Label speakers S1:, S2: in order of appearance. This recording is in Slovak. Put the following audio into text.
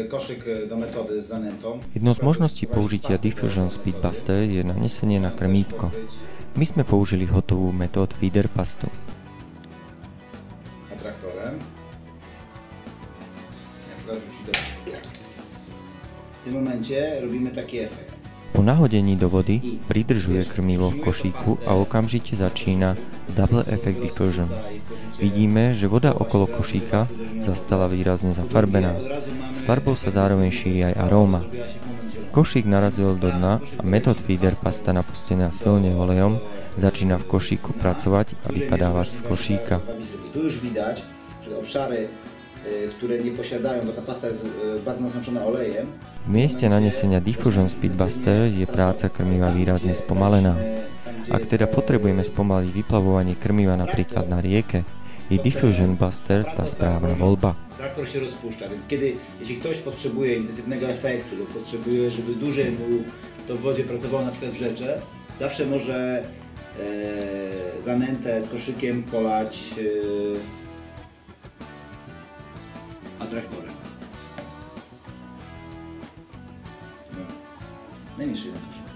S1: koszyk do metody z zanętą.
S2: Jednou z možností použitia Diffusion Speedbuster je nanesenie na krmítko. My sme použili hotovú metód feeder pastu.
S1: Atraktorem. W tym momencie robimy taki efekt.
S2: Po nahodení do vody pridržuje krmivo v košíku a okamžite začína Double Effect Diffusion. Vidíme, že voda okolo košíka zastala výrazne zafarbená. S farbou sa zároveň šíri aj aróma. Košík narazil do dna a metód feeder pasta napustená silne olejom začína v košíku pracovať a vypadávať z košíka.
S1: Tu już widać, że obszary, które nie posiadają, bo ta pasta jest bardzo naznaczona olejem.
S2: V mieste nanesenia Diffusion Speedbuster je práca krmiva výrazne spomalená. Ak teda potrebujeme spomaliť vyplavovanie krmiva napríklad na rieke, je Diffusion Buster tá správna voľba.
S1: Traktor się rozpuszcza, więc jeśli ktoś potrzebuje intensywnego efektu lub potrzebuje, żeby dłużej mu to w wodzie pracowało na przykład w rzece, zawsze może zanętę z koszykiem polać atraktorem. Najmniejszy jeden koszyk.